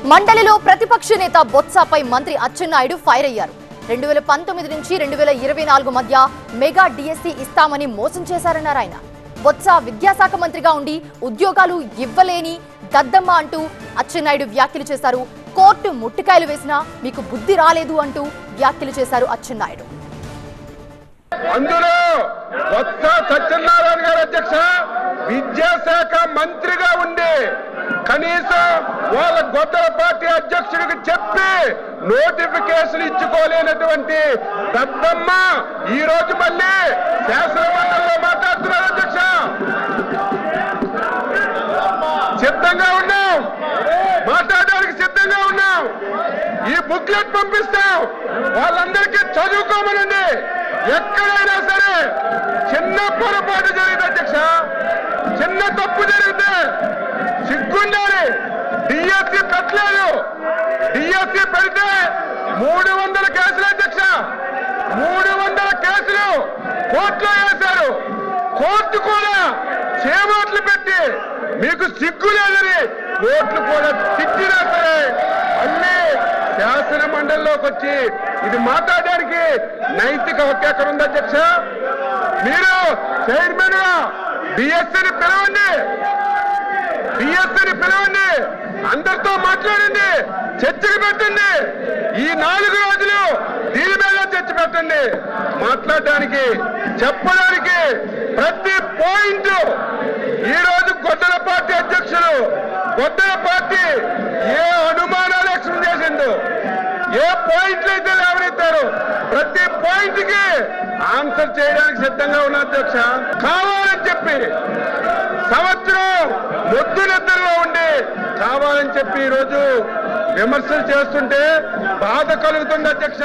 మండలిలో ప్రతిపక్ష నేత బొత్సపై మంత్రి అచ్చెన్నాయుడు ఫైర్ అయ్యారు. 2019 నుంచి 2024 మధ్య మెగా డిఎస్సి ఇస్తామని మోసం చేశారన్నారు ఆయన. బొత్స విద్యాశాఖ మంత్రిగా ఉండి ఉద్యోగాలు ఇవ్వలేని దద్దమ్మ అంటూ అచ్చెన్నాయుడు వ్యాఖ్యలు చేశారు. కోర్టు ముట్టికాయలు వేసినా మీకు బుద్ధి రాలేదు అంటూ వ్యాఖ్యలు చేశారు అచ్చెన్నాయుడు. అందులో బొత్స సత్యనారాయణ గారు అధ్యక్ష విద్యాశాఖ మంత్రిగా ఉండి కనీసం వాళ్ళ గొద్దల పార్టీ అధ్యక్షుడికి చెప్పి నోటిఫికేషన్ ఇచ్చుకోలేనటువంటి దద్దమ్మ ఈ రోజు మళ్ళీ శాసనమండలిలో మాట్లాడుతున్నారు అధ్యక్ష. సిద్ధంగా ఉన్నాం, మాట్లాడడానికి సిద్ధంగా ఉన్నాం. ఈ బుక్లెట్ పంపిస్తాం, వాళ్ళందరికీ చదువుకోమనండి. ఎక్కడైనా సరే చిన్న పొరపాటు జరిగింది అధ్యక్ష, చిన్న తప్పు జరిగితే సిగ్గుండాలి. డిఎస్సి పెట్టలేదు, డిఎస్సి పెడితే 300 కేసులు అధ్యక్ష, 300 కేసులు కోర్టులో వేశారు. కోర్టు కూడా చేమోట్లు పెట్టి మీకు సిగ్గు లేదని కోర్టులు కూడా తిట్టినా సరే మళ్ళీ శాసన మండలిలోకి వచ్చి ఇది మాట్లాడడానికి నైతిక హక్కు ఎక్కడ ఉంది అధ్యక్ష? మీరు చైర్మన్ గా డిఎస్సిని పిలవండి, డిఎస్సిని పిలవండి, అందరితో మాట్లాడండి, చర్చకు పెట్టండి. ఈ 4 రోజులు దీని మీద చర్చ పెట్టండి. మాట్లాడడానికి చెప్పడానికి ప్రతి పాయింట్ ఈ రోజు గొద్దల పార్టీ అధ్యక్షులు గొద్దల పార్టీ ఏ అనుమానాలు ఎక్స్ప్లెయిన్ చేసిందో, ఏ పాయింట్లు అయితే లేవనెత్తారు ప్రతి పాయింట్ కి ఆన్సర్ చేయడానికి సిద్ధంగా ఉన్న అధ్యక్ష. కావాలని చెప్పి సంవత్సరం మొద్దు నిద్రలో ఉండి కావాలని చెప్పి ఈరోజు విమర్శలు చేస్తుంటే బాధ కలుగుతుంది అధ్యక్ష.